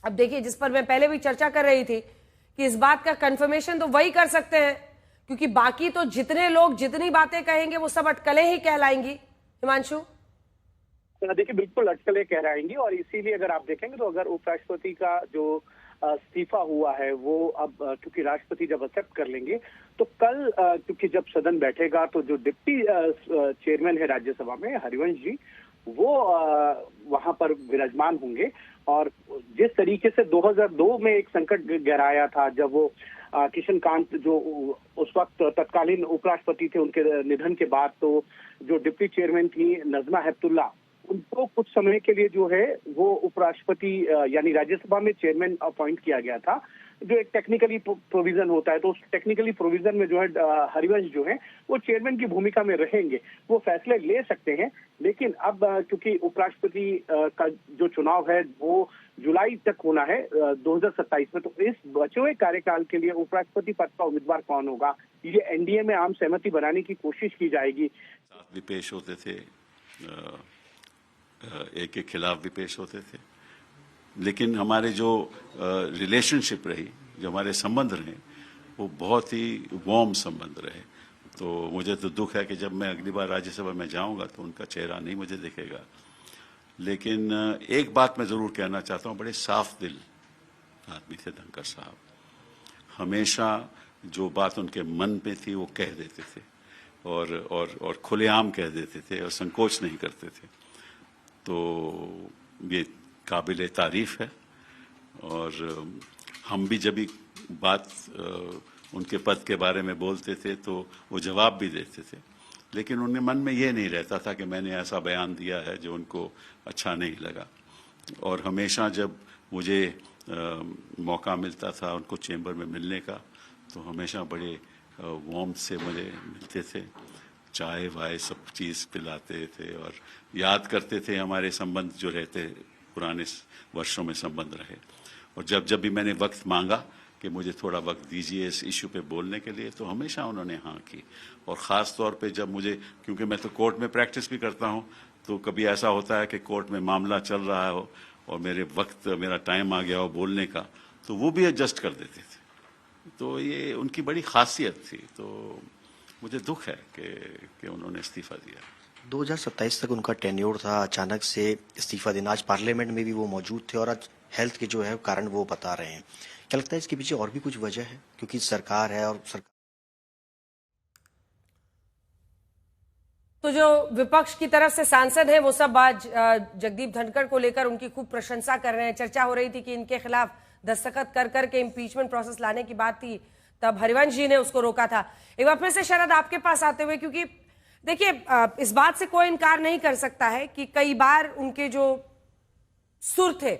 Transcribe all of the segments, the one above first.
अब देखिए, जिस पर मैं पहले भी चर्चा कर रही थी कि इस बात का कंफर्मेशन तो वही कर सकते हैं, क्योंकि बाकी तो जितने लोग जितनी बातें कहेंगे वो सब अटकलें ही कहलाएंगी। हिमांशु, देखिए बिल्कुल अटकलें कहलाएंगी, और इसीलिए अगर आप देखेंगे तो अगर उपराष्ट्रपति का जो इस्तीफा हुआ है वो अब क्योंकि राष्ट्रपति जब एक्सेप्ट कर लेंगे तो कल क्योंकि जब सदन बैठेगा तो जो डिप्टी चेयरमैन है राज्यसभा में हरिवंश जी, वो वहां पर विराजमान होंगे। और जिस तरीके से 2002 में एक संकट गहराया था जब वो किशन कांत जो उस वक्त तत्कालीन उपराष्ट्रपति थे, उनके निधन के बाद तो जो डिप्टी चेयरमैन थी नजमा हेपतुल्ला, उनको कुछ समय के लिए जो है वो उपराष्ट्रपति यानी राज्यसभा में चेयरमैन अपॉइंट किया गया था, जो एक टेक्निकली प्रोविजन होता है। तो उस टेक्निकली प्रोविजन में जो है हरिवंश जो है वो चेयरमैन की भूमिका में रहेंगे, वो फैसले ले सकते हैं। लेकिन अब क्योंकि उपराष्ट्रपति का जो चुनाव है वो जुलाई तक होना है 2027 में, तो इस बचे हुए कार्यकाल के लिए उपराष्ट्रपति पद का उम्मीदवार कौन होगा, ये एनडीए में आम सहमति बनाने की कोशिश की जाएगी। साथ भी पेश होते थे, एक के खिलाफ भी पेश होते थे, लेकिन हमारे जो रिलेशनशिप रही, जो हमारे संबंध रहे, वो बहुत ही वार्म संबंध रहे। तो मुझे तो दुख है कि जब मैं अगली बार राज्यसभा में जाऊंगा तो उनका चेहरा नहीं मुझे दिखेगा। लेकिन एक बात मैं ज़रूर कहना चाहता हूँ, बड़े साफ दिल आदमी थे धनखड़ साहब। हमेशा जो बात उनके मन में थी वो कह देते थे, और खुलेआम कह देते थे, और संकोच नहीं करते थे। तो ये काबिल तारीफ है। और हम भी जब भी बात उनके पद के बारे में बोलते थे तो वो जवाब भी देते थे, लेकिन उनके मन में ये नहीं रहता था कि मैंने ऐसा बयान दिया है जो उनको अच्छा नहीं लगा। और हमेशा जब मुझे मौका मिलता था उनको चेंबर में मिलने का, तो हमेशा बड़े वार्म से मुझे मिलते थे, चाय वाय सब चीज़ पिलाते थे और याद करते थे हमारे संबंध जो रहते पुराने वर्षों में संबंध रहे। और जब भी मैंने वक्त मांगा कि मुझे थोड़ा वक्त दीजिए इस इशू पे बोलने के लिए, तो हमेशा उन्होंने हाँ की। और ख़ास तौर पे जब मुझे, क्योंकि मैं तो कोर्ट में प्रैक्टिस भी करता हूँ, तो कभी ऐसा होता है कि कोर्ट में मामला चल रहा हो और मेरा टाइम आ गया हो बोलने का, तो वो भी एडजस्ट कर देते थे। तो ये उनकी बड़ी खासियत थी। तो मुझे दुख है कि उन्होंने इस्तीफा दिया। 2027 तक उनका टेन्योर था, अचानक से इस्तीफा देना। आज पार्लियामेंट में भी वो मौजूद थे और आज हेल्थ के जो है कारण वो बता रहे हैं। क्या लगता है इसके पीछे और भी कुछ वजह है, क्योंकि सरकार है और सरकार। तो जो विपक्ष की तरफ से सांसद हैं वो सब आज जगदीप धनखड़ को लेकर उनकी खूब प्रशंसा कर रहे हैं। चर्चा हो रही थी कि इनके खिलाफ दस्तखत कर करके इम्पीचमेंट प्रोसेस लाने की बात थी, तब हरिवंश जी ने उसको रोका था। एक बार फिर से शरद आपके पास आते हुए, क्योंकि देखिए इस बात से कोई इनकार नहीं कर सकता है कि कई बार उनके जो सुर थे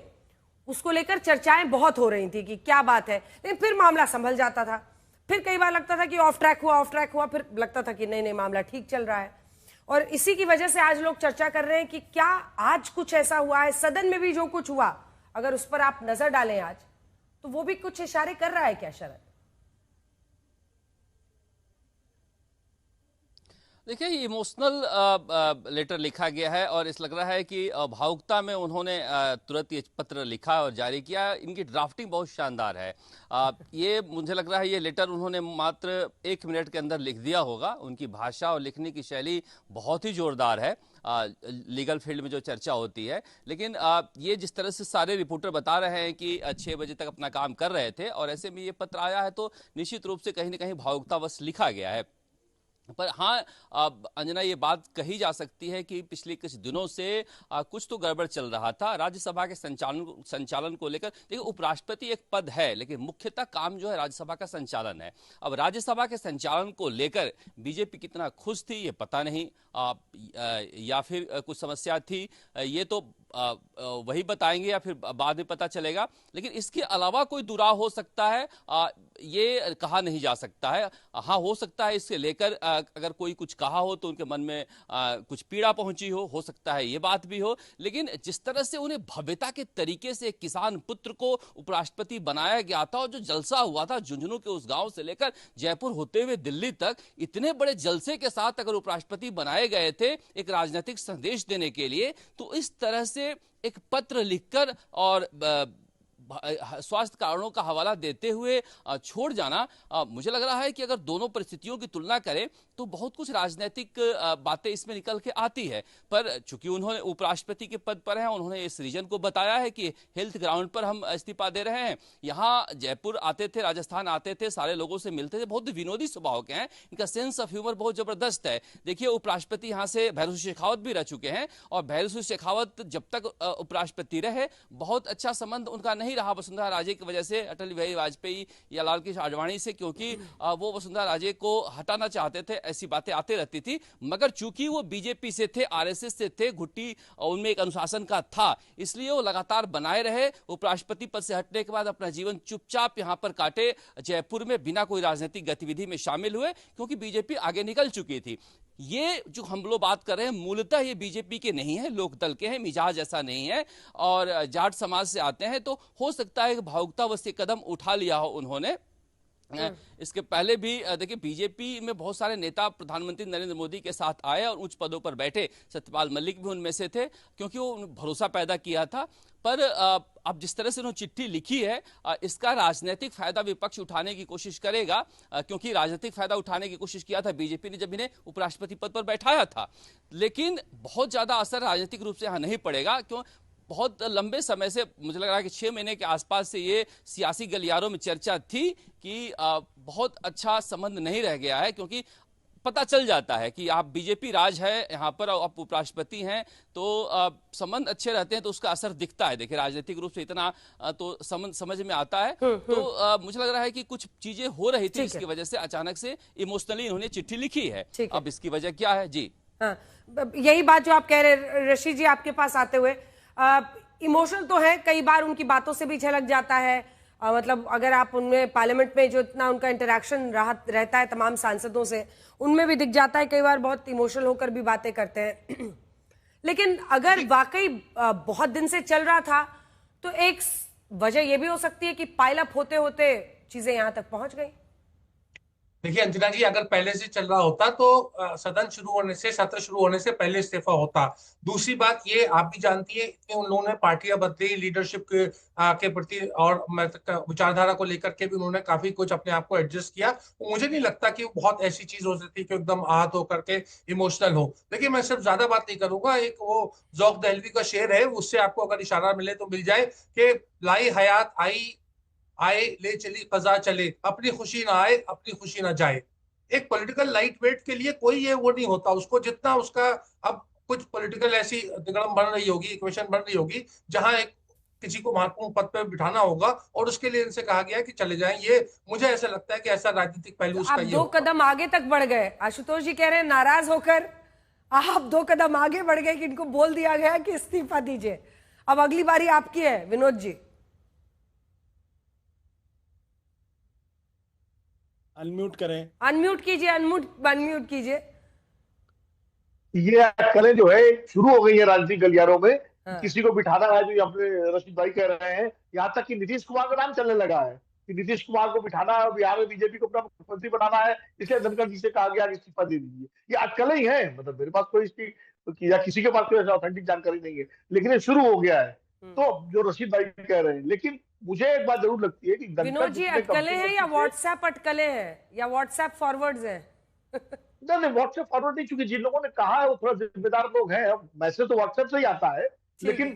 उसको लेकर चर्चाएं बहुत हो रही थी कि क्या बात है, लेकिन फिर मामला संभल जाता था। फिर कई बार लगता था कि ऑफ ट्रैक हुआ, फिर लगता था कि नहीं मामला ठीक चल रहा है। और इसी की वजह से आज लोग चर्चा कर रहे हैं कि क्या आज कुछ ऐसा हुआ है, सदन में भी जो कुछ हुआ, अगर उस पर आप नजर डालें आज, तो वो भी कुछ इशारे कर रहा है क्या शरद? देखिए, इमोशनल लेटर लिखा गया है और इस लग रहा है कि भावुकता में उन्होंने तुरंत ये पत्र लिखा और जारी किया। इनकी ड्राफ्टिंग बहुत शानदार है। ये मुझे लग रहा है ये लेटर उन्होंने मात्र 1 मिनट के अंदर लिख दिया होगा। उनकी भाषा और लिखने की शैली बहुत ही जोरदार है लीगल फील्ड में जो चर्चा होती है। लेकिन ये जिस तरह से सारे रिपोर्टर बता रहे हैं कि 6 बजे तक अपना काम कर रहे थे और ऐसे में ये पत्र आया है, तो निश्चित रूप से कहीं ना कहीं भावुकतावश लिखा गया है। पर हाँ, अंजना, ये बात कही जा सकती है कि पिछले कुछ दिनों से कुछ तो गड़बड़ चल रहा था राज्यसभा के संचालन को लेकर। देखिए, उपराष्ट्रपति एक पद है, लेकिन मुख्यतः काम जो है राज्यसभा का संचालन है। अब राज्यसभा के संचालन को लेकर बीजेपी कितना खुश थी ये पता नहीं, या फिर कुछ समस्या थी, ये तो वही बताएंगे या फिर बाद में पता चलेगा। लेकिन इसके अलावा कोई दुराव हो सकता है ये कहा नहीं जा सकता है। हाँ, हो सकता है इससे लेकर अगर कोई कुछ कहा हो तो उनके मन में कुछ पीड़ा पहुंची हो सकता है ये बात भी हो। लेकिन जिस तरह से उन्हें भव्यता के तरीके से किसान पुत्र को उपराष्ट्रपति बनाया गया था और जो जलसा हुआ था झुंझुनू के उस गांव से लेकर जयपुर होते हुए दिल्ली तक, इतने बड़े जलसे के साथ अगर उपराष्ट्रपति बनाए गए थे एक राजनीतिक संदेश देने के लिए, तो इस तरह से एक पत्र लिखकर और स्वास्थ्य कारणों का हवाला देते हुए छोड़ जाना, मुझे लग रहा है कि अगर दोनों परिस्थितियों की तुलना करें तो बहुत कुछ राजनीतिक बातें इसमें निकल के आती है। पर चूंकि उन्होंने उपराष्ट्रपति के पद पर हैं, उन्होंने इस रीजन को बताया है कि हेल्थ ग्राउंड पर हम इस्तीफा दे रहे हैं। यहाँ जयपुर आते थे, राजस्थान आते थे, सारे लोगों से मिलते थे, बहुत विनोदी स्वभाव के हैं, इनका सेंस ऑफ ह्यूमर बहुत जबरदस्त है। देखिए उपराष्ट्रपति यहाँ से भैरू शेखावत भी रह चुके हैं, और भैरू शेखावत जब तक उपराष्ट्रपति रहे बहुत अच्छा संबंध उनका नहीं रहा वसुंधरा राजे की वजह से अटल बिहारी वाजपेयी या लाल कृष्ण आडवाणी से, क्योंकि वो वसुंधरा राजे को हटाना चाहते थे, ऐसी बातें आती रहती थी। मगर चूंकि वो बीजेपी से थे, आरएसएस से थे, घुट्टी उनमें एक अनुशासन का था, इसलिए वो लगातार बनाए रहे। उपराष्ट्रपति पद से हटने के बाद अपना जीवन चुपचाप यहां पर काटे, जयपुर में बिना कोई राजनीतिक गतिविधि में शामिल हुए, क्योंकि बीजेपी आगे निकल चुकी थी। ये जो हम लोग बात कर रहे हैं मूलतः ये बीजेपी के नहीं है, लोकदल के हैं, मिजाज ऐसा नहीं है, और जाट समाज से आते हैं, तो हो सकता है कि भावुकतावश ये कदम उठा लिया हो उन्होंने। इसके पहले भी देखिए बीजेपी में बहुत सारे नेता प्रधानमंत्री नरेंद्र मोदी के साथ आए और उच्च पदों पर बैठे, सत्यपाल मलिक भी उनमें से थे, क्योंकि वो भरोसा पैदा किया था। पर अब जिस तरह से उन्होंने चिट्ठी लिखी है, इसका राजनीतिक फायदा विपक्ष उठाने की कोशिश करेगा, क्योंकि राजनीतिक फायदा उठाने की कोशिश किया था बीजेपी ने जब इन्हें उपराष्ट्रपति पद पर बैठाया था, लेकिन बहुत ज्यादा असर राजनीतिक रूप से यहां नहीं पड़ेगा। क्यों? बहुत लंबे समय से, मुझे लग रहा है कि 6 महीने के आसपास से ये सियासी गलियारों में चर्चा थी कि बहुत अच्छा संबंध नहीं रह गया है, क्योंकि पता चल जाता है कि आप बीजेपी राज है यहाँ पर, आप उपराष्ट्रपति हैं, तो संबंध अच्छे रहते हैं तो उसका असर दिखता है। देखिए राजनीतिक रूप से इतना तो समझ में आता है। तो मुझे लग रहा है कि कुछ चीजें हो रही थी, इसकी वजह से अचानक से इमोशनली इन्होंने चिट्ठी लिखी है। अब इसकी वजह क्या है? जी हाँ, यही बात जो आप कह रहे रशीद जी, आपके पास आते हुए इमोशनल तो है, कई बार उनकी बातों से भी झलक जाता है। मतलब अगर आप उनमें पार्लियामेंट में जो इतना उनका इंटरेक्शन रहता है तमाम सांसदों से, उनमें भी दिख जाता है, कई बार बहुत इमोशनल होकर भी बातें करते हैं। लेकिन अगर वाकई बहुत दिन से चल रहा था तो एक वजह यह भी हो सकती है कि पाइल अप होते होते चीजें यहां तक पहुंच गई। देखिए अंजना जी, अगर पहले से चल रहा होता तो सत्र शुरू होने से पहले इस्तीफा होता। दूसरी बात ये आप भी जानती है, इतने उन लोगों ने पार्टियां बदली, लीडरशिप के प्रति और विचारधारा को लेकर के भी उन्होंने काफी कुछ अपने आप को एडजस्ट किया। मुझे नहीं लगता कि बहुत ऐसी चीज हो सकती कि एकदम आहत होकर के इमोशनल हो। देखिए मैं सिर्फ ज्यादा बात नहीं करूंगा, एक वो ज़ौक़ दहलवी का शेर है, उससे आपको अगर इशारा मिले तो मिल जाए कि लाई हयात आई आए ले चली कज़ा चले, अपनी खुशी ना आए अपनी खुशी ना जाए। एक पॉलिटिकल लाइट वेट के लिए कोई ये वो नहीं होता, उसको जितना उसका अब कुछ पॉलिटिकल ऐसी दिगड़म बन रही होगी, इक्वेशन बन रही होगी, जहां एक किसी को महत्वपूर्ण पद पर बिठाना होगा और उसके लिए इनसे कहा गया कि चले जाएं। ये मुझे ऐसा लगता है कि ऐसा राजनीतिक पहलू उसका ये 2 कदम आगे तक बढ़ गए। आशुतोष जी कह रहे हैं नाराज होकर आप 2 कदम आगे बढ़ गए कि इनको बोल दिया गया कि इस्तीफा दीजिए, अब अगली बारी आपकी है। विनोद जी अनम्यूट करें, अनम्यूट कीजिए, अनम्यूट कीजिए। ये अटकलें जो है शुरू हो गई है राजनीतिक गलियारों में। किसी को बिठाना है, जो अपने रशीद भाई कह रहे हैं, यहाँ तक कि नीतीश कुमार का नाम चलने लगा है कि नीतीश कुमार को बिठाना है, बिहार में बीजेपी को अपना मुख्यमंत्री बनाना है, इसलिए धनखड़ जी से कहा गया इस्तीफा दे दीजिए। ये अटकलें ही है, मतलब मेरे पास कोई इसकी या किसी के पास कोई ऐसा ऑथेंटिक जानकारी नहीं है, लेकिन ये शुरू हो गया है। तो जो रशीद भाई कह रहे हैं, लेकिन मुझे एक बात जरूर लगती है कि विनोद जी अटकलें हैं या व्हाट्सएप अटकलें हैं या व्हाट्सएप फॉरवर्ड्स हैं? नहीं, व्हाट्सएप फॉरवर्ड नहीं, चूंकि जिन लोगों ने कहा है वो थोड़ा जिम्मेदार लोग हैं। मैसेज तो व्हाट्सएप से ही आता है, लेकिन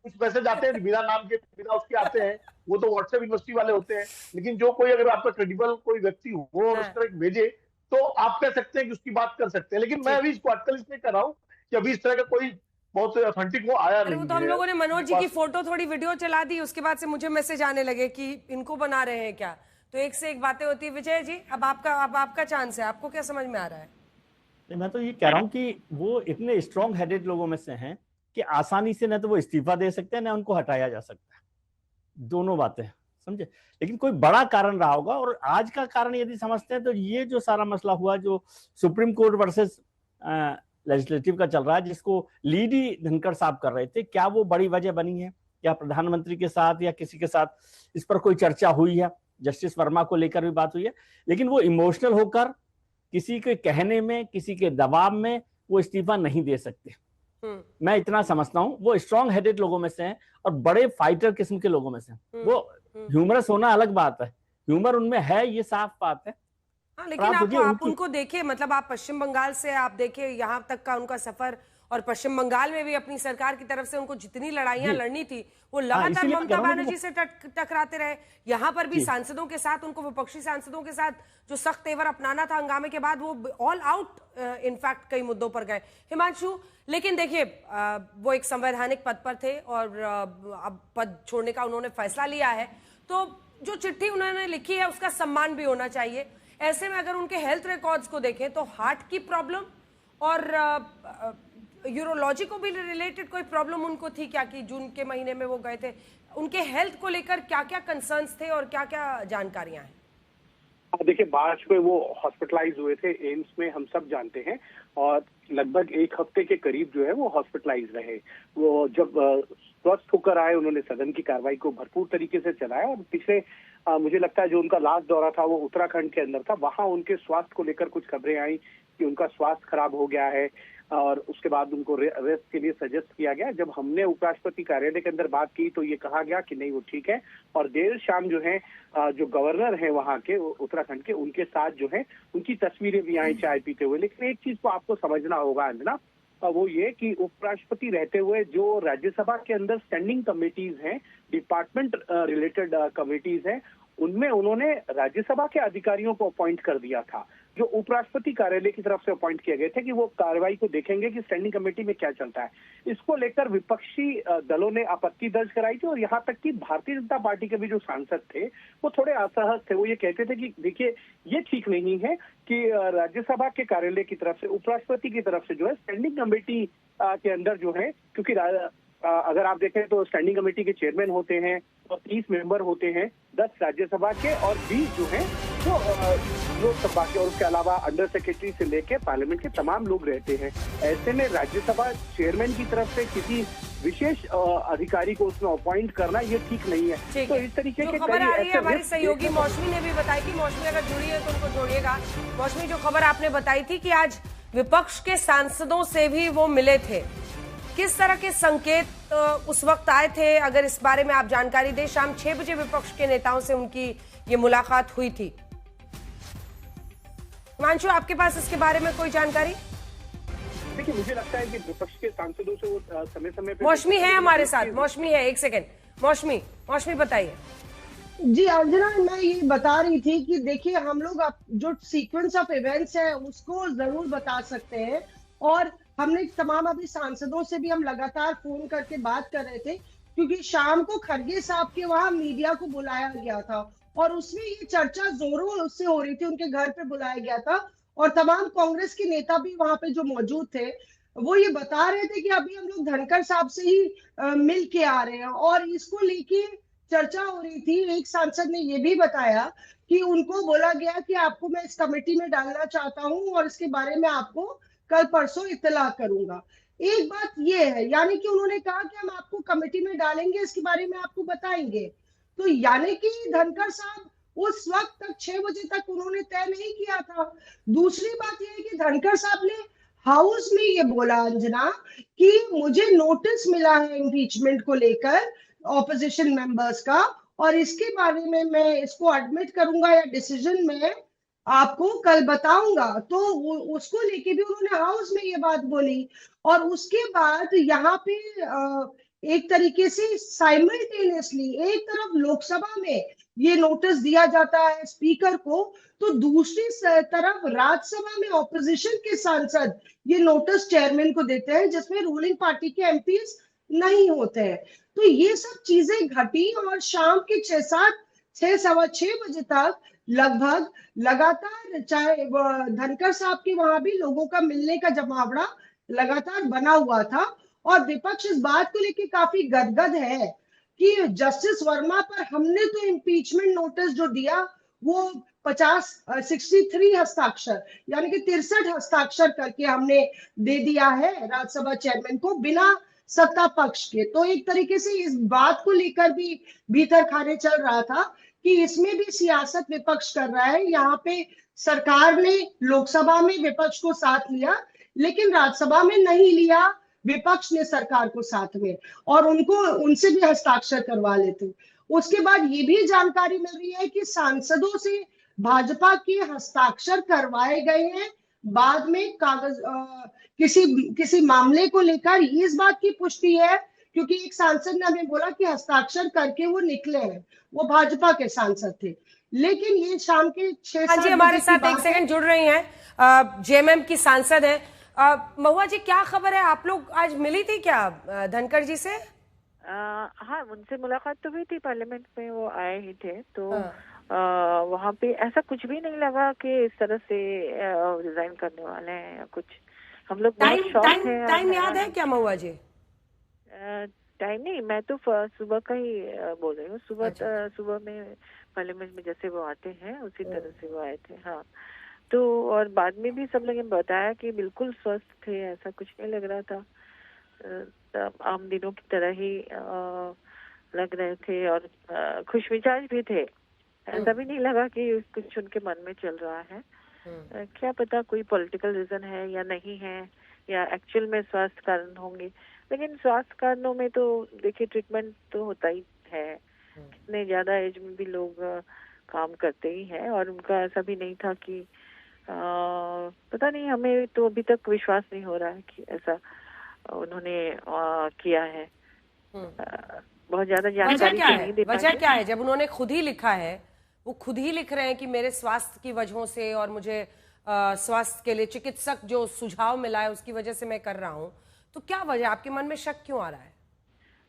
कुछ मैसेज आते हैं बिना नाम के, बिना उसके आते हैं, वो तो व्हाट्सएप यूनिवर्सिटी वाले होते हैं। लेकिन जो कोई अगर आपका क्रेडिबल कोई व्यक्ति हो और उस तरह भेजे तो आप कह सकते हैं कि उसकी बात कर सकते हैं। लेकिन मैं अभी इसको अटकल इसलिए कर रहा हूँ कि अभी इस तरह का कोई बहुत ऑथेंटिक वो आया नहीं। तो हम लोगों ने मनोज जी की फोटो थोड़ी वीडियो चला दी, उसके बाद से मुझे मैसेज आने लगे कि इनको बना रहे हैं क्या, तो एक से एक बातें होती है। विजय जी अब आपका चांस है, आपको क्या समझ में आ रहा है? मैं तो ये कह रहा हूँ कि वो इतने स्ट्रॉन्ग हेडेड लोगों में से हैं कि आसानी से न तो वो इस्तीफा दे सकते हैं न उनको हटाया जा सकता है, दोनों बातें, समझे। लेकिन कोई बड़ा कारण रहा होगा, और आज का कारण यदि समझते हैं तो ये जो सारा मसला हुआ जो सुप्रीम कोर्ट वर्सेस लेजिस्लेटिव का चल रहा है, जिसको लीड ही धनखड़ साहब कर रहे थे, क्या वो बड़ी वजह बनी है? क्या प्रधानमंत्री के साथ या किसी के साथ इस पर कोई चर्चा हुई है? जस्टिस वर्मा को लेकर भी बात हुई है, लेकिन वो इमोशनल होकर किसी के कहने में, किसी के दबाव में वो इस्तीफा नहीं दे सकते। मैं इतना समझता हूँ वो स्ट्रॉन्ग हेडेड लोगों में से हैं और बड़े फाइटर किस्म के लोगों में से हैं। वो ह्यूमरस होना अलग बात है, ह्यूमर उनमें है, ये साफ बात है। हाँ, लेकिन आप उनको देखिए, मतलब आप पश्चिम बंगाल से आप देखिए यहाँ तक का उनका सफर, और पश्चिम बंगाल में भी अपनी सरकार की तरफ से उनको जितनी लड़ाइयां लड़नी थी वो लगातार ममता बनर्जी से टकराते रहे। यहाँ पर भी सांसदों के साथ, उनको विपक्षी सांसदों के साथ जो सख्त तेवर अपनाना था हंगामे के बाद, वो ऑल आउट इनफैक्ट कई मुद्दों पर गए। हिमांशु, लेकिन देखिए वो एक संवैधानिक पद पर थे और अब पद छोड़ने का उन्होंने फैसला लिया है, तो जो चिट्ठी उन्होंने लिखी है उसका सम्मान भी होना चाहिए। ऐसे में अगर उनके हेल्थ रिकॉर्ड्स को देखें तो हार्ट की प्रॉब्लम और यूरोलॉजी को भी रिलेटेड कोई प्रॉब्लम उनको थी क्या, कि जून के महीने में वो गए थे? उनके हेल्थ को लेकर क्या क्या कंसर्न्स थे और क्या क्या जानकारियां हैं? देखिए, मार्च में वो हॉस्पिटलाइज हुए थे एम्स में, हम सब जानते हैं, और लगभग 1 हफ्ते के करीब जो है वो हॉस्पिटलाइज रहे। वो जब स्वस्थ होकर आए, उन्होंने सदन की कार्रवाई को भरपूर तरीके से चलाया, और पिछले मुझे लगता है जो उनका लास्ट दौरा था वो उत्तराखंड के अंदर था, वहां उनके स्वास्थ्य को लेकर कुछ खबरें आई कि उनका स्वास्थ्य खराब हो गया है, और उसके बाद उनको रेस्ट के लिए सजेस्ट किया गया। जब हमने उपराष्ट्रपति कार्यालय के अंदर बात की तो ये कहा गया कि नहीं, वो ठीक है, और देर शाम जो है जो गवर्नर हैं वहाँ के उत्तराखंड के, उनके साथ जो है उनकी तस्वीरें भी आई चाय पीते हुए। लेकिन एक चीज को आपको समझना होगा अंजना, वो ये कि उपराष्ट्रपति रहते हुए जो राज्यसभा के अंदर स्टैंडिंग कमेटीज हैं, डिपार्टमेंट रिलेटेड कमेटीज हैं, उनमें उन्होंने राज्यसभा के अधिकारियों को अपॉइंट कर दिया था, जो उपराष्ट्रपति कार्यालय की तरफ से अपॉइंट किए गए थे कि वो कार्रवाई को देखेंगे कि स्टैंडिंग कमेटी में क्या चलता है। इसको लेकर विपक्षी दलों ने आपत्ति दर्ज कराई थी, और यहाँ तक कि भारतीय जनता पार्टी के भी जो सांसद थे वो थोड़े असहज थे। वो ये कहते थे कि देखिए, ये ठीक नहीं है कि राज्यसभा के कार्यालय की तरफ से, उपराष्ट्रपति की तरफ से जो है स्टैंडिंग कमेटी के अंदर जो है, क्योंकि अगर आप देखें तो स्टैंडिंग कमेटी के चेयरमैन होते हैं और 30 मेंबर होते हैं, 10 राज्यसभा के और 20 जो हैं वो लोकसभा के, और उसके अलावा अंडर सेक्रेटरी से लेके पार्लियामेंट के तमाम लोग रहते हैं। ऐसे में राज्यसभा चेयरमैन की तरफ से किसी विशेष अधिकारी को उसमें अपॉइंट करना ये ठीक नहीं है। तो इस तरीके के खबर आ रही है, हमारी सहयोगी मौसमी ने भी बताई कि, मौसमी अगर जुड़ी है तो उनको जोड़िएगा। मौसमी, जो खबर आपने बताई थी कि आज विपक्ष के सांसदों से भी वो मिले थे, किस तरह के संकेत उस वक्त आए थे, अगर इस बारे में आप जानकारी दें। शाम 6 बजे विपक्ष के नेताओं से उनकी ये मुलाकात हुई थी। हिमांशु, आपके पास इसके बारे में कोई जानकारी? देखिए, मुझे लगता है कि विपक्ष के सांसदों से वो समय समय पे, मौसमी है हमारे साथ, मौसमी है, एक सेकेंड, मौसमी बताइए। जी अंजना, मैं ये बता रही थी कि देखिए, हम लोग जो सीक्वेंस ऑफ इवेंट्स है उसको जरूर बता सकते हैं, और हमने तमाम अभी सांसदों से भी हम लगातार फोन करके बात कर रहे थे, क्योंकि शाम को खड़गे साहब के वहां मीडिया को बुलाया गया था, और उसमें ये चर्चा जोरों से हो रही थी, उनके घर पे बुलाया गया था, और तमाम कांग्रेस के नेता भी वहां पे जो मौजूद थे वो ये बता रहे थे कि अभी हम लोग धनखड़ साहब से ही मिल के आ रहे हैं, और इसको लेके चर्चा हो रही थी। एक सांसद ने ये भी बताया कि उनको बोला गया कि आपको मैं इस कमेटी में डालना चाहता हूँ, और इसके बारे में आपको कल परसों इत्तला करूंगा। एक बात ये है, यानी कि उन्होंने कहा कि हम आपको कमेटी में डालेंगे, इसके बारे में आपको बताएंगे। तो यानी कि धनखड़ साहब उस वक्त तक 6 बजे तक उन्होंने तय नहीं किया था। दूसरी बात यह है कि धनखड़ साहब ने हाउस में ये बोला अंजना कि मुझे नोटिस मिला है इम्पीचमेंट को लेकर ऑपोजिशन मेंबर्स का, और इसके बारे में मैं इसको एडमिट करूंगा या डिसीजन में आपको कल बताऊंगा। तो उसको लेके भी उन्होंने हाउस में ये बात बोली, और उसके बाद यहाँ पे एक तरीके से साइमल्टेनियसली एक तरफ लोकसभा में ये नोटिस दिया जाता है स्पीकर को, तो दूसरी तरफ राज्यसभा में ऑपोजिशन के सांसद ये नोटिस चेयरमैन को देते हैं, जिसमें रूलिंग पार्टी के एमपीज नहीं होते हैं। तो ये सब चीजें घटी, और शाम के 6-6:15 बजे तक लगभग लगातार, चाहे धनखड़ साहब के वहां भी लोगों का मिलने का जमावड़ा लगातार बना हुआ था, और विपक्ष इस बात को लेकर काफी गदगद है कि जस्टिस वर्मा पर हमने तो इम्पीचमेंट नोटिस जो दिया वो 63 हस्ताक्षर यानी कि 63 हस्ताक्षर करके हमने दे दिया है राज्यसभा चेयरमैन को, बिना सत्ता पक्ष के। तो एक तरीके से इस बात को लेकर भी भीतर खाने चल रहा था कि इसमें भी सियासत विपक्ष कर रहा है। यहाँ पे सरकार ने लोकसभा में विपक्ष को साथ लिया, लेकिन राज्यसभा में नहीं लिया। विपक्ष ने सरकार को साथ में, और उनसे भी हस्ताक्षर करवा लेते। उसके बाद ये भी जानकारी मिल रही है कि सांसदों से भाजपा के हस्ताक्षर करवाए गए हैं। बाद में कागज किसी मामले को लेकर इस बात की पुष्टि है, क्योंकि एक सांसद ने हमें बोला कि हस्ताक्षर करके वो निकले हैं, वो भाजपा के सांसद थे। लेकिन ये शाम के 6-7 हाँ जी, हमारे साथ एक सेकंड जुड़ रही हैं जेएमएम की सांसद है। महुआ जी, क्या खबर है? आप लोग आज मिली थी क्या धनखड़ जी से? हाँ, उनसे मुलाकात तो हुई थी, पार्लियामेंट में वो आए ही थे, तो वहाँ पे ऐसा कुछ भी नहीं लगा कि इस तरह से रिजाइन करने वाले हैं या कुछ। हम लोग टाइम याद है क्या महुआ जी? टाइम नहीं, मैं तो सुबह का ही बोल रही हूँ। सुबह में पार्लियामेंट में जैसे वो आते हैं उसी तरह से वो आए थे। हाँ, तो और बाद में भी सब लोगों ने बताया कि बिल्कुल स्वस्थ थे, ऐसा कुछ नहीं लग रहा था, आम दिनों की तरह ही लग रहे थे और खुश मिजाज भी थे। ऐसा भी नहीं लगा कि कुछ उनके मन में चल रहा है। क्या पता कोई पॉलिटिकल रीजन है या नहीं है, या एक्चुअल में स्वास्थ्य कारण होंगे। लेकिन स्वास्थ्य कारणों में तो देखिए ट्रीटमेंट तो होता ही है, कितने ज्यादा एज में भी लोग काम करते ही हैं, और उनका ऐसा भी नहीं था कि पता नहीं, हमें तो अभी तक विश्वास नहीं हो रहा है कि ऐसा उन्होंने किया है। बहुत ज्यादा जानकारी नहीं दे पाए। वजह क्या है? जब उन्होंने खुद ही लिखा है, वो खुद ही लिख रहे हैं कि मेरे स्वास्थ्य की वजहों से और मुझे स्वास्थ्य के लिए चिकित्सक जो सुझाव मिला है उसकी वजह से मैं कर रहा हूँ, तो क्या वजह? आपके मन में शक क्यों आ रहा है?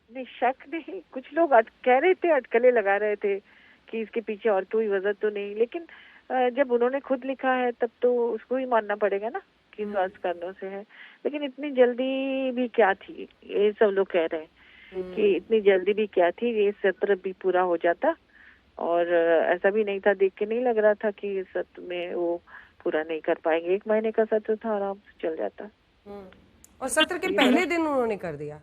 नहीं, शक नहीं, कुछ लोग कह रहे थे, अटकलें लगा रहे थे कि इसके पीछे और कोई वजह तो नहीं, लेकिन जब उन्होंने खुद लिखा है तब तो उसको ही मानना पड़ेगा ना कि स्वास्थ्य कारणों से है। लेकिन इतनी जल्दी भी क्या थी, ये सब लोग कह रहे हैं कि इतनी जल्दी भी क्या थी, ये सत्र भी पूरा हो जाता, और ऐसा भी नहीं था, देख के नहीं लग रहा था कि इस सत्र में वो पूरा नहीं कर पाएंगे। 1 महीने का सत्र था, आराम से चल जाता। और सत्र के पहले दिन उन्होंने कर दिया।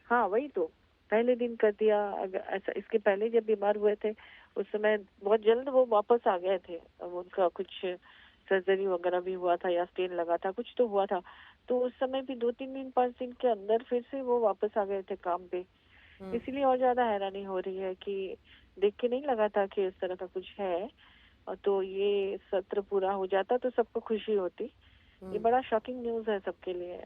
हाँ, वही तो, पहले दिन कर दिया। ऐसा इसके पहले जब बीमार हुए थे उस समय बहुत जल्द वो वापस आ गए थे। अब उनका कुछ सर्जरी वगैरह भी हुआ था या स्टेन लगा था, कुछ तो हुआ था, तो उस समय भी 2-3 दिन 5 दिन के अंदर फिर से वो वापस आ गए थे काम पे। इसलिए और ज्यादा हैरानी हो रही है कि देख के नहीं लगा था कि इस तरह का कुछ है, और तो ये सत्र पूरा हो जाता तो सबको खुशी होती। ये बड़ा शॉकिंग न्यूज है सबके लिए।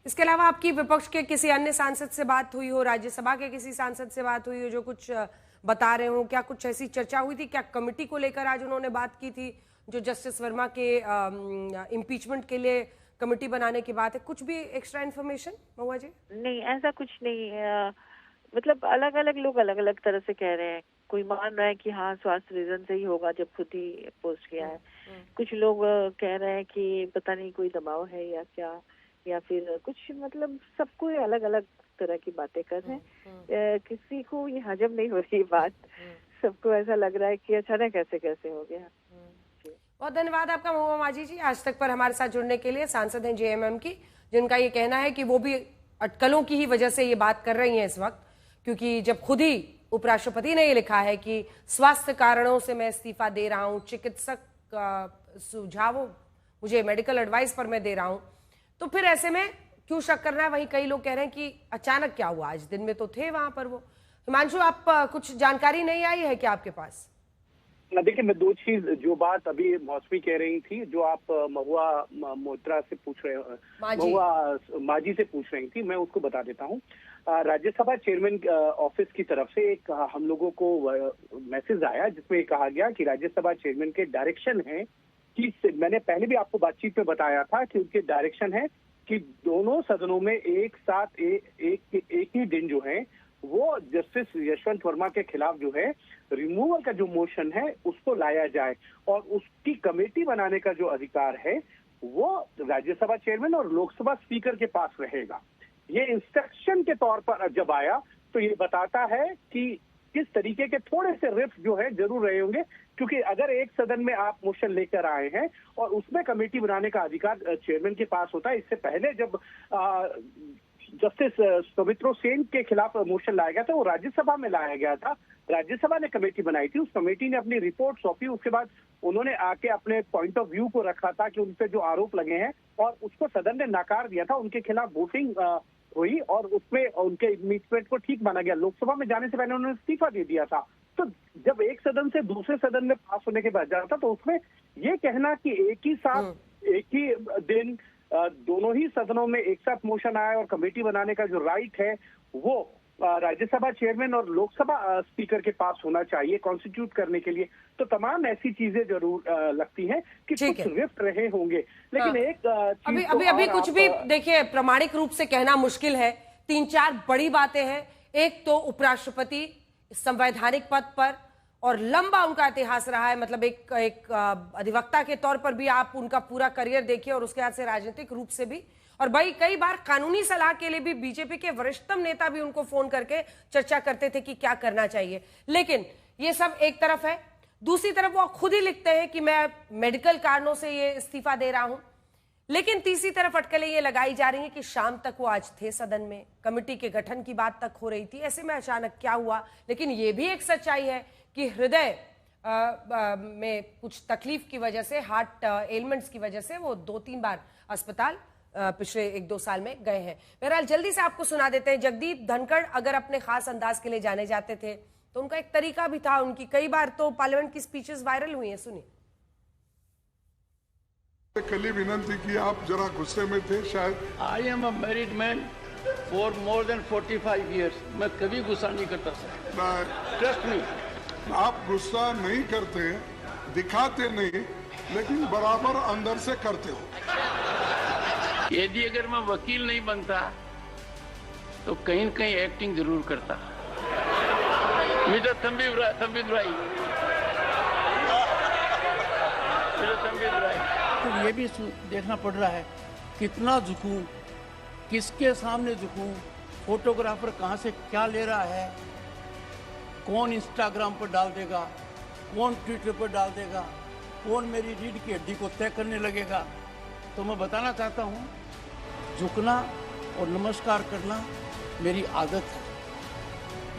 इसके अलावा आपकी विपक्ष के किसी अन्य सांसद से बात हुई हो, राज्यसभा के किसी सांसद से बात हुई हो जो कुछ बता रहे हो? क्या कुछ ऐसी चर्चा हुई थी? क्या कमेटी को लेकर आज उन्होंने बात की थी, जो जस्टिस वर्मा के इम्पीचमेंट के लिए कमेटी बनाने की बात है? कुछ भी एक्स्ट्रा इन्फॉर्मेशन महुआ जी? नहीं, ऐसा कुछ नहीं। मतलब अलग अलग लोग अलग अलग तरह से कह रहे हैं। कोई मान रहा है कि हाँ स्वास्थ्य रीजन से ही होगा जब खुद ही पोस्ट किया है। कुछ लोग कह रहे हैं कि पता नहीं कोई दबाव है या क्या, या फिर कुछ, मतलब सबको अलग अलग तरह की बातें कर रहे हैं। किसी को ये हजम नहीं हो रही बात, सबको ऐसा लग रहा है कि अचानक कैसे हो गया। बहुत धन्यवाद आपका महुआ माझी जी, आज तक पर हमारे साथ जुड़ने के लिए। सांसद हैं जेएमएम की, जिनका ये कहना है कि वो भी अटकलों की ही वजह से ये बात कर रही हैं इस वक्त, क्योंकि जब खुद ही उपराष्ट्रपति ने ये लिखा है कि स्वास्थ्य कारणों से मैं इस्तीफा दे रहा हूं, चिकित्सक सुझावों, मुझे मेडिकल एडवाइस पर मैं दे रहा हूं, तो फिर ऐसे में क्यों शक करना है? वहीं कई लोग कह रहे हैं कि अचानक क्या हुआ, आज दिन में तो थे वहां पर वो। हिमांशु, आप कुछ जानकारी नहीं आई है क्या आपके पास? देखिए, मैं 2 चीज, जो बात अभी मौसमी कह रही थी, जो आप महुआ मोत्रा से पूछ रहे, महुआ माझी से पूछ रही थी, मैं उसको बता देता हूँ। राज्यसभा चेयरमैन ऑफिस की तरफ से एक हम लोगों को मैसेज आया, जिसमें कहा गया कि राज्यसभा चेयरमैन के डायरेक्शन है कि, मैंने पहले भी आपको बातचीत में बताया था कि उनके डायरेक्शन है कि दोनों सदनों में एक साथ एक ही दिन जो है वो जस्टिस यशवंत वर्मा के खिलाफ जो है रिमूवल का जो मोशन है उसको लाया जाए, और उसकी कमेटी बनाने का जो अधिकार है वो राज्यसभा चेयरमैन और लोकसभा स्पीकर के पास रहेगा। ये इंस्ट्रक्शन के तौर पर जब आया तो ये बताता है कि किस तरीके के थोड़े से रिफ्ट जो है जरूर रहे होंगे, क्योंकि अगर एक सदन में आप मोशन लेकर आए हैं और उसमें कमेटी बनाने का अधिकार चेयरमैन के पास होता है। इससे पहले जब जस्टिस सौमित्रो सेन के खिलाफ मोशन लाया गया था, वो राज्यसभा में लाया गया था। राज्यसभा ने कमेटी बनाई थी, उस कमेटी ने अपनी रिपोर्ट सौंपी, उसके बाद उन्होंने आके अपने पॉइंट ऑफ व्यू को रखा था कि उन पे जो आरोप लगे हैं, और उसको सदन ने नकार दिया था। उनके खिलाफ वोटिंग हुई और उसमें उनके इम्पीचमेंट को ठीक माना गया। लोकसभा में जाने से पहले उन्होंने इस्तीफा दे दिया था। तो जब एक सदन से दूसरे सदन में पास होने के बाद जा रहा था, तो उसमें ये कहना कि एक ही साथ एक ही दिन दोनों ही सदनों में एक साथ मोशन आया और कमेटी बनाने का जो राइट है वो राज्यसभा चेयरमैन और लोकसभा स्पीकर के पास होना चाहिए कॉन्स्टिट्यूट करने के लिए। तो तमाम ऐसी चीजें जरूर लगती हैं कि कुछ रिफ्ट रहे होंगे। लेकिन एक अभी अभी अभी कुछ भी देखिए प्रामाणिक रूप से कहना मुश्किल है। 3-4 बड़ी बातें हैं। एक तो उपराष्ट्रपति संवैधानिक पद पर, और लंबा उनका इतिहास रहा है, मतलब एक अधिवक्ता के तौर पर भी आप उनका पूरा करियर देखिए और उसके बाद से राजनीतिक रूप से भी। और भाई कई बार कानूनी सलाह के लिए भी बीजेपी के वरिष्ठतम नेता भी उनको फोन करके चर्चा करते थे कि क्या करना चाहिए। लेकिन ये सब एक तरफ है, दूसरी तरफ वो खुद ही लिखते हैं कि मैं मेडिकल कारणों से ये इस्तीफा दे रहा हूं। लेकिन तीसरी तरफ अटकलें ये लगाई जा रही हैं कि शाम तक वो आज थे सदन में, कमेटी के गठन की बात तक हो रही थी, ऐसे में अचानक क्या हुआ। लेकिन ये भी एक सच्चाई है कि हृदय में कुछ तकलीफ की वजह से, हार्ट एलिमेंट्स की वजह से वो 2-3 बार अस्पताल पिछले 1-2 साल में गए हैं। बहरहाल जल्दी से आपको सुना देते हैं। जगदीप धनखड़ अगर अपने खास अंदाज के लिए जाने जाते थे तो उनका एक तरीका भी था, उनकी कई बार तो पार्लियामेंट की स्पीचेस वायरल हुई हैं, सुनिए। कल ही विनंती की, आप जरा गुस्से में थे शायद। I am a married man for more than 45 years. मैं कभी गुस्सा नहीं करता सर, ट्रस्ट मी। आप गुस्सा नहीं करते, दिखाते नहीं, लेकिन बराबर अंदर से करते हो। यदि अगर मैं वकील नहीं बनता तो कहीं न कहीं एक्टिंग जरूर करता। तो ये भी देखना पड़ रहा है कितना झुकूं, किसके सामने झुकूं, फोटोग्राफर कहां से क्या ले रहा है, कौन इंस्टाग्राम पर डाल देगा, कौन ट्विटर पर डाल देगा, कौन मेरी रीढ़ की हड्डी को तय करने लगेगा। तो मैं बताना चाहता हूं, झुकना और नमस्कार करना मेरी आदत है।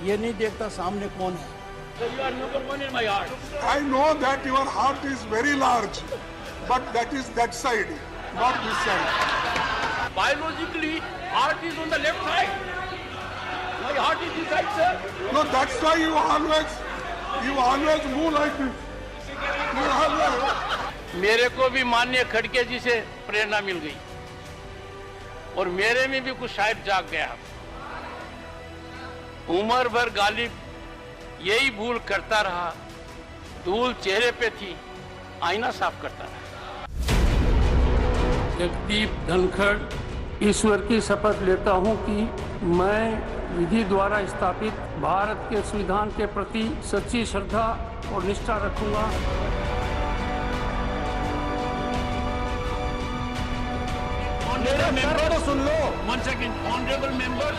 ये नहीं देखता सामने कौन है। I know that your heart is very large, but that is that side, not this side. Biologically, heart is on the left side. My heart is this side, sir. No, that's why you always move like this. You always... मेरे को भी माननीय खड़गे जी से प्रेरणा मिल गई और मेरे में भी कुछ शायद जाग गया। उम्र भर गालिब यही भूल करता रहा, धूल चेहरे पे थी, आईना साफ करता रहा। जगदीप धनखड़ ईश्वर की शपथ लेता हूं कि मैं विधि द्वारा स्थापित भारत के संविधान के प्रति सच्ची श्रद्धा और निष्ठा रखूंगा। मेरे मेंबर को सुन लो, वन सेकंड, ऑनरेबल मेंबर।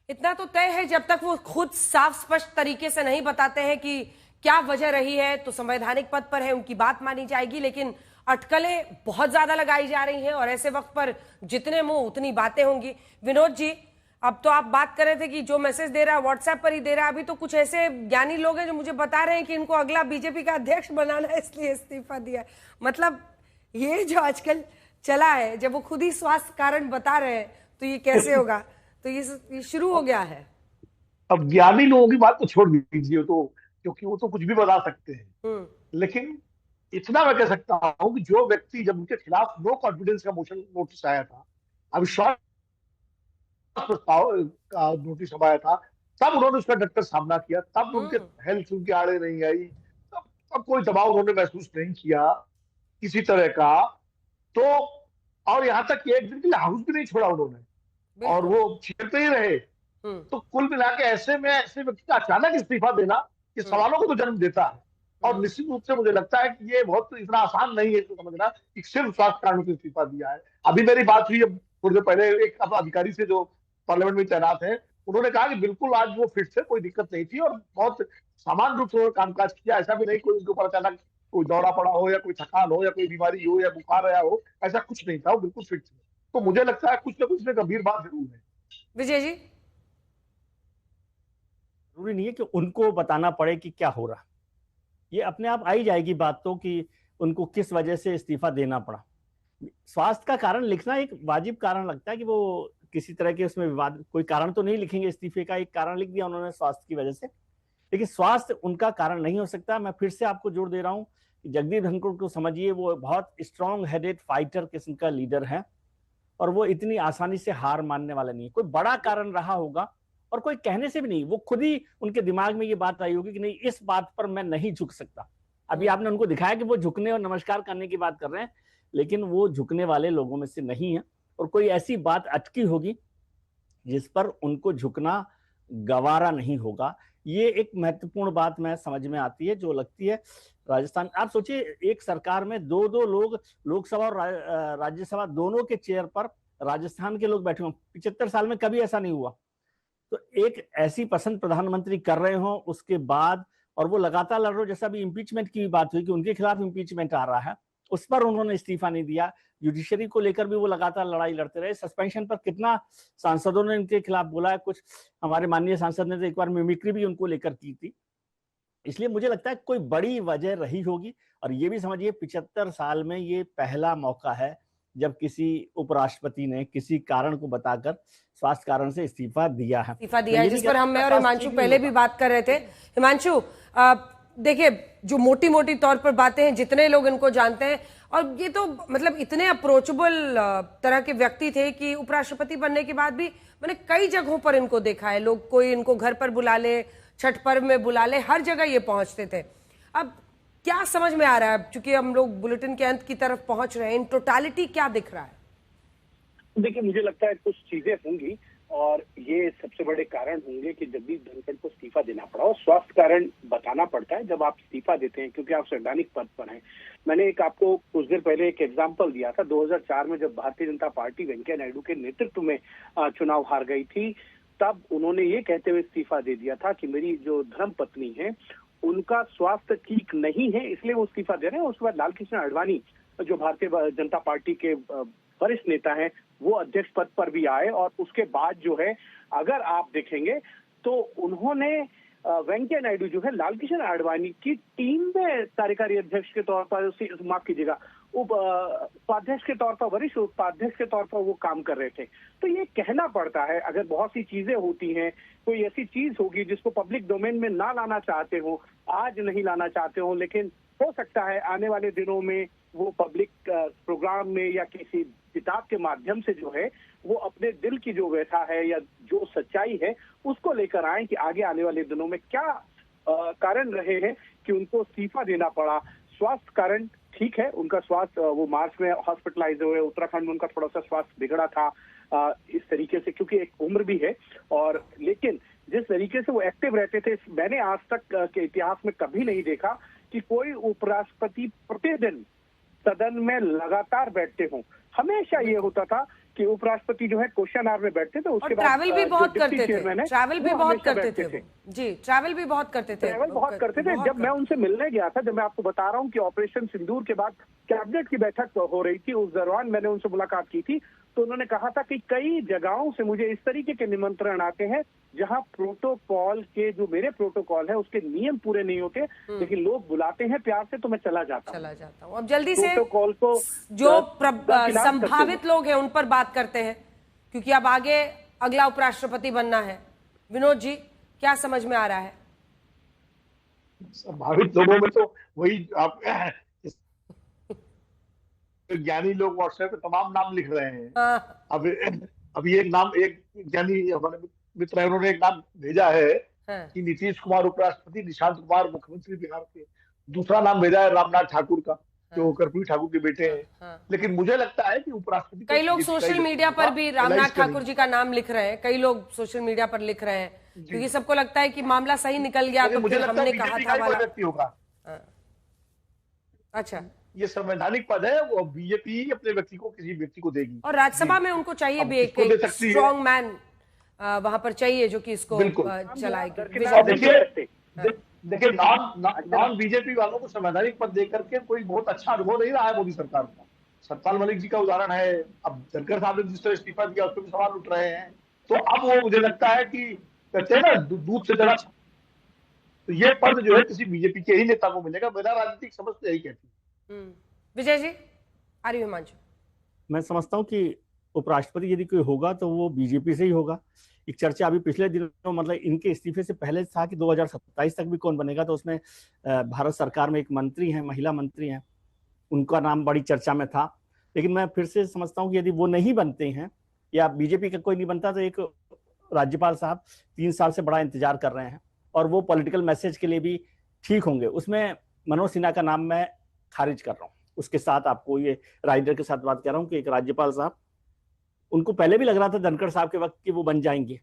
इतना तो तय है, जब तक वो खुद साफ स्पष्ट तरीके से नहीं बताते हैं कि क्या वजह रही है, तो संवैधानिक पद पर है, उनकी बात मानी जाएगी। लेकिन अटकलें बहुत ज्यादा लगाई जा रही हैं और ऐसे वक्त पर जितने मुंह उतनी बातें होंगी। विनोद जी, अब तो आप बात कर रहे थे कि जो मैसेज दे रहा है व्हाट्सएप पर ही दे रहा है। अभी तो कुछ ऐसे ज्ञानी लोग हैं जो मुझे बता रहे हैं कि इनको अगला बीजेपी का अध्यक्ष बनाना है, इसलिए इस्तीफा दिया। मतलब ये जो आजकल चला है, जब वो खुद ही स्वास्थ्य कारण बता रहे हैं तो ये कैसे होगा। तो ये शुरू हो गया है। अब ज्ञानी लोगों की बात तो छोड़ दीजिए, तो क्योंकि वो तो कुछ भी बता सकते हैं। लेकिन इतना मैं कह सकता हूं कि जो व्यक्ति, जब उनके खिलाफ नो कॉन्फिडेंस का मोशन नोटिस आया था, अविश्वास प्रस्ताव का नोटिस आया था, तब उन्होंने उसका डटकर सामना किया। तब उनके हेल्थ उनकी आड़े नहीं आई, तब कोई दबाव उन्होंने महसूस नहीं किया किसी तरह का। तो और यहाँ तक कि एक दिन के लिए हाउस भी नहीं छोड़ा उन्होंने, और वो छेड़ते ही रहे। तो कुल मिला के ऐसे में ऐसे व्यक्ति का अचानक इस्तीफा देना ये सवालों को तो जन्म देता है। और निश्चित रूप से मुझे लगता है कि ये बहुत इतना आसान नहीं है इसको समझना कि सिर्फ स्वास्थ्य कारणों से इस्तीफा दिया है। अभी मेरी बात हुई थोड़ी देर पहले एक अधिकारी से जो पार्लियामेंट में तैनात है, उन्होंने कहा कि बिल्कुल आज वो फिट थे, कोई दिक्कत नहीं थी और बहुत सामान्य रूप से कामकाज किया। ऐसा भी नहीं कोई उनके ऊपर अचानक कोई दौरा पड़ा हो या कोई थकान हो या कोई बीमारी हो या बुखार आया हो, ऐसा कुछ नहीं था, वो बिल्कुल फिट थे। तो मुझे लगता है कुछ ना कुछ इसमें गंभीर बात जरूर है। विजय जी, जरूरी नहीं है कि उनको बताना पड़े कि क्या हो रहा, ये अपने आप आई जाएगी बात तो कि उनको किस वजह से इस्तीफा देना पड़ा। स्वास्थ्य का कारण लिखना एक वाजिब कारण लगता है कि वो किसी तरह के उसमें विवाद, कोई कारण तो नहीं लिखेंगे इस्तीफे का, एक कारण लिख दिया उन्होंने स्वास्थ्य की वजह से, लेकिन स्वास्थ्य उनका कारण नहीं हो सकता। मैं फिर से आपको जोर दे रहा हूं कि जगदीप धनखड़ को समझिए, वो बहुत स्ट्रॉन्ग हेडेड फाइटर किस्म का लीडर है और वो इतनी आसानी से हार मानने वाला नहीं है। कोई बड़ा कारण रहा होगा और कोई कहने से भी नहीं, वो खुद ही उनके दिमाग में ये बात आई होगी कि नहीं, इस बात पर मैं नहीं झुक सकता। अभी आपने उनको दिखाया कि वो झुकने और नमस्कार करने की बात कर रहे हैं, लेकिन वो झुकने वाले लोगों में से नहीं है और कोई ऐसी बात अटकी होगी जिस पर उनको झुकना गवारा नहीं होगा। ये एक महत्वपूर्ण बात मैं समझ में आती है जो लगती है राजस्थान। आप सोचिए, एक सरकार में दो लोग लोकसभा और राज्यसभा दोनों के चेयर पर राजस्थान के लोग बैठे हों, 75 साल में कभी ऐसा नहीं हुआ। तो एक ऐसी पसंद प्रधानमंत्री कर रहे हो उसके बाद, और वो लगातार लड़ रहे हो, जैसा अभी इम्पीचमेंट की बात हुई कि उनके खिलाफ इम्पीचमेंट आ रहा है, उस पर उन्होंने इस्तीफा नहीं दिया। जुडिशरी को लेकर भी वो लगातार लड़ाई लड़ते रहे। सस्पेंशन पर कितना सांसदों ने इनके खिलाफ बोला है, कुछ हमारे माननीय सांसद ने तो एक बार मिमिक्री भी उनको लेकर की थी। इसलिए मुझे लगता है कोई बड़ी वजह रही होगी। और ये भी समझिए 75 साल में ये पहला मौका है जब किसी उपराष्ट्रपति ने किसी कारण को बताकर स्वास्थ्य कारण से इस्तीफा दिया है, जिस पर हम और हिमांशु पहले भी बात कर रहे थे। हिमांशु, देखिए, जो मोटी मोटी तौर पर बातें हैं, जितने लोग इनको जानते हैं, और ये तो मतलब इतने अप्रोचेबल तरह के व्यक्ति थे कि उपराष्ट्रपति बनने के बाद भी मैंने कई जगहों पर इनको देखा है। लोग कोई इनको घर पर बुला ले, छठ पर्व में बुला ले, हर जगह ये पहुंचते थे। अब क्या समझ में आ रहा है, चूंकि हम लोग बुलेटिन के अंत की तरफ पहुंच रहे हैं, इन टोटालिटी क्या दिख रहा है? देखिए, मुझे लगता है कुछ चीजें होंगी और ये सबसे बड़े कारण होंगे कि जगदीप धनखड़ को इस्तीफा देना पड़ा। और स्वास्थ्य कारण बताना पड़ता है जब आप इस्तीफा देते हैं, क्योंकि आप संवैधानिक पद पर हैं। मैंने एक आपको कुछ देर पहले एक एग्जांपल दिया था, 2004 में जब भारतीय जनता पार्टी वेंकैया नायडू के नेतृत्व में चुनाव हार गई थी, तब उन्होंने ये कहते हुए इस्तीफा दे दिया था कि मेरी जो धर्म पत्नी है उनका स्वास्थ्य ठीक नहीं है, इसलिए वो इस्तीफा दे रहे हैं। उसके बाद लालकृष्ण आडवाणी, जो भारतीय जनता पार्टी के वरिष्ठ नेता हैं, वो अध्यक्ष पद पर भी आए। और उसके बाद जो है, अगर आप देखेंगे तो उन्होंने वेंकैया नायडू जो है लालकृष्ण आडवाणी की टीम में कार्यकारी अध्यक्ष के तौर पर, माफ कीजिएगा, उपाध्यक्ष के तौर पर, वरिष्ठ उपाध्यक्ष के तौर पर वो काम कर रहे थे। तो ये कहना पड़ता है, अगर बहुत सी चीजें होती हैं, कोई ऐसी चीज होगी जिसको पब्लिक डोमेन में ना लाना चाहते हो, आज नहीं लाना चाहते हो, लेकिन हो सकता है आने वाले दिनों में वो पब्लिक प्रोग्राम में या किसी किताब के माध्यम से जो है वो अपने दिल की जो व्यथा है या जो सच्चाई है उसको लेकर आए कि आगे आने वाले दिनों में क्या कारण रहे हैं कि उनको इस्तीफा देना पड़ा। स्वास्थ्य कारण ठीक है, उनका स्वास्थ्य, वो मार्च में हॉस्पिटलाइज हुए, उत्तराखंड में उनका थोड़ा सा स्वास्थ्य बिगड़ा था इस तरीके से, क्योंकि एक उम्र भी है। और लेकिन जिस तरीके से वो एक्टिव रहते थे, मैंने आज तक के इतिहास में कभी नहीं देखा कि कोई उपराष्ट्रपति प्रतिदिन सदन में लगातार बैठते हों। हमेशा ये होता था कि उपराष्ट्रपति जो है क्वेश्चन आवर में बैठते थे, उसके बाद ट्रैवल भी बहुत करते थे, ट्रैवल भी बहुत करते थे जी, ट्रैवल भी बहुत करते थे, ट्रैवल बहुत करते थे। जब मैं उनसे मिलने गया था, जब मैं आपको बता रहा हूँ कि ऑपरेशन सिंदूर के बाद कैबिनेट की बैठक हो रही थी, उस दौरान मैंने उनसे मुलाकात की थी, तो उन्होंने कहा था कि कई जगहों से मुझे इस तरीके के निमंत्रण आते हैं जहां प्रोटोकॉल के, जो मेरे प्रोटोकॉल है उसके नियम पूरे नहीं होते, लेकिन लोग बुलाते हैं प्यार से, तो मैं चला जाता हूँ। अब जल्दी से प्रोटोकॉल को जो संभावित लोग हैं उन पर बात करते हैं, क्योंकि अब आगे अगला उपराष्ट्रपति बनना है। विनोद जी, क्या समझ में आ रहा है? संभावित लोगों में तो वही आप ज्ञानी लोग व्हाट्सएप पे तमाम नाम लिख रहे हैं। अब ये एक नाम, एक ज्ञानी हमारे मित्र है, उन्होंने एक नाम भेजा है कि नीतीश कुमार उपराष्ट्रपति, निशांत कुमार मुख्यमंत्री बिहार के। दूसरा नाम भेजा है रामनाथ ठाकुर का, जो कर्पूरी ठाकुर के बेटे हैं। लेकिन मुझे लगता है कि उपराष्ट्रपति, कई लोग सोशल मीडिया पर भी रामनाथ ठाकुर जी का नाम लिख रहे हैं, कई लोग सोशल मीडिया पर लिख रहे हैं, क्योंकि सबको लगता है कि मामला सही निकल गया तो फिर हमने कहा था वाला व्यक्ति होगा। अच्छा, ये संवैधानिक पद है, वो बीजेपी अपने व्यक्ति को किसी व्यक्ति को देगी। और राज्यसभा में उनको चाहिए भी एक स्ट्रॉन्ग मैन वहां पर चाहिए जो कि इसको चलाएगी। देखिए नॉन बीजेपी वालों को संवैधानिक पद देकर के कोई बहुत अच्छा अनुभव नहीं रहा है मोदी सरकार का। सतपाल मलिक जी का उदाहरण है, अब धनखड़ साहब ने जिस तरह इस्तीफा दिया उस पर भी सवाल उठ रहे हैं। तो अब वो मुझे लगता है कि कहते हैं ना दूध से जरा, तो ये पद जो है किसी बीजेपी के ही नेता को मिलेगा। मेरा राजनीतिक समझ तो यही कहती है। विजय जी, आर्य हिमांशु। मैं समझता हूँ कि उपराष्ट्रपति यदि कोई होगा तो वो बीजेपी से ही होगा। एक चर्चा अभी पिछले दिनों मतलब इनके इस्तीफे से पहले था कि 2027 तक भी कौन बनेगा, तो उसमें भारत सरकार में एक मंत्री हैं, महिला मंत्री हैं, उनका नाम बड़ी चर्चा में था। लेकिन मैं फिर से समझता हूँ कि यदि वो नहीं बनते हैं या बीजेपी का कोई नहीं बनता तो एक राज्यपाल साहब 3 साल से बड़ा इंतजार कर रहे हैं और वो पॉलिटिकल मैसेज के लिए भी ठीक होंगे। उसमें मनोज सिन्हा का नाम मैं खारिज कर रहा हूँ। उसके साथ आपको ये राइडर के साथ बात कर रहा हूँ कि एक राज्यपाल साहब, उनको पहले भी लग रहा था धनखड़ साहब के वक्त कि वो बन जाएंगे,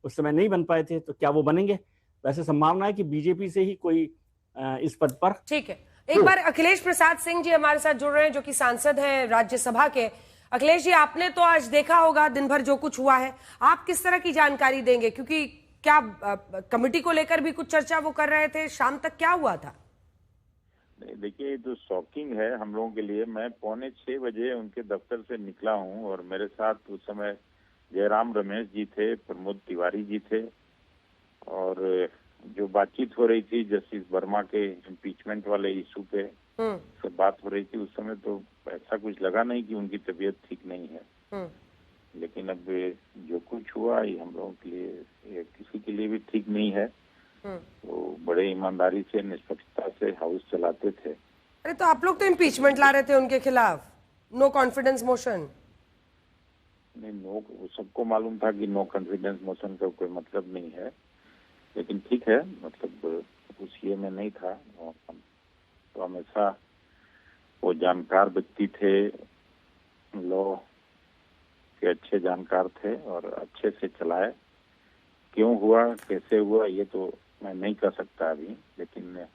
उस समय नहीं बन पाए थे, तो क्या वो बनेंगे? वैसे संभावना है कि बीजेपी से ही कोई इस पद पर। ठीक है, एक बार अखिलेश प्रसाद सिंह जी हमारे साथ जुड़ रहे हैं, जो कि सांसद हैं राज्यसभा के। अखिलेश जी, आपने तो आज देखा होगा दिन भर जो कुछ हुआ है, आप किस तरह की जानकारी देंगे? क्योंकि क्या कमेटी को लेकर भी कुछ चर्चा वो कर रहे थे, शाम तक क्या हुआ था? देखिए, ये तो शॉकिंग है हम लोगों के लिए। मैं 5:45 बजे उनके दफ्तर से निकला हूँ और मेरे साथ उस समय जयराम रमेश जी थे, प्रमोद तिवारी जी थे, और जो बातचीत हो रही थी जस्टिस वर्मा के इम्पीचमेंट वाले इशू पे सब बात हो रही थी। उस समय तो ऐसा कुछ लगा नहीं कि उनकी तबीयत ठीक नहीं है, लेकिन अब जो कुछ हुआ ये हम लोगों के लिए, किसी के लिए भी ठीक नहीं है। तो बड़े ईमानदारी से, निष्पक्षता से हाउस चलाते थे। अरे तो आप लोग तो इम्पीचमेंट ला रहे थे उनके खिलाफ, नो कॉन्फिडेंस मोशन। नहीं, सबको मालूम था कि नो कॉन्फिडेंस मोशन का कोई मतलब नहीं है, लेकिन ठीक है, मतलब उस ये में नहीं था। तो हमेशा वो जानकार व्यक्ति थे, लॉ के अच्छे जानकार थे और अच्छे से चलाए। क्यों हुआ, कैसे हुआ, ये तो मैं नहीं कह सकता अभी, लेकिन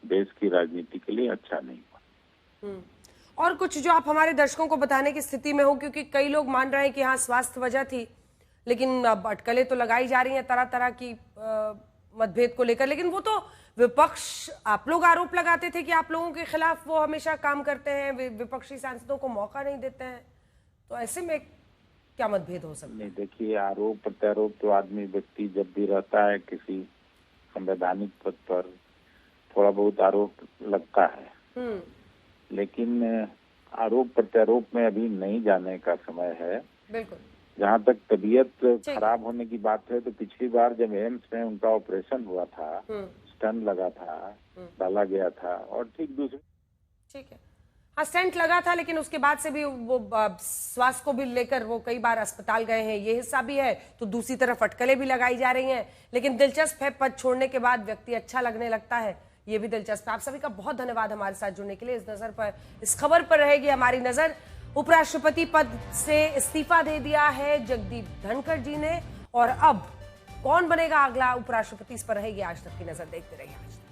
देश की राजनीति के लिए अच्छा नहीं हुआ। और कुछ जो आप हमारे दर्शकों को बताने की स्थिति में हो, क्योंकि कई लोग मान रहे हैं कि हाँ स्वास्थ्य वजह थी, लेकिन अब अटकलें तो लगाई जा रही हैं तरह तरह की मतभेद को लेकर। लेकिन वो तो विपक्ष, आप लोग आरोप लगाते थे कि आप लोगों के खिलाफ वो हमेशा काम करते हैं, विपक्षी सांसदों को मौका नहीं देते हैं, तो ऐसे में क्या मतभेद हो सकता है? नहीं, देखिए, आरोप प्रत्यारोप तो आदमी व्यक्ति जब भी रहता है किसी संवैधानिक पद पर, थोड़ा बहुत आरोप लगता है, लेकिन आरोप प्रत्यारोप में अभी नहीं जाने का समय है। बिल्कुल। जहाँ तक तबीयत खराब होने की बात है, तो पिछली बार जब एम्स में उनका ऑपरेशन हुआ था, स्टंट लगा था, डाला गया था, और ठीक है, हाँ स्टेंट लगा था, लेकिन उसके बाद से भी वो स्वास्थ्य को भी लेकर वो कई बार अस्पताल गए हैं, ये हिस्सा भी है। तो दूसरी तरफ अटकलें भी लगाई जा रही हैं, लेकिन दिलचस्प है, पद छोड़ने के बाद व्यक्ति अच्छा लगने लगता है, ये भी दिलचस्प है। आप सभी का बहुत धन्यवाद हमारे साथ जुड़ने के लिए। इस खबर पर रहेगी हमारी नजर। उपराष्ट्रपति पद से इस्तीफा दे दिया है जगदीप धनखड़ जी ने, और अब कौन बनेगा अगला उपराष्ट्रपति, इस पर रहेगी आज तक की नजर। देखते रहिए आज तक।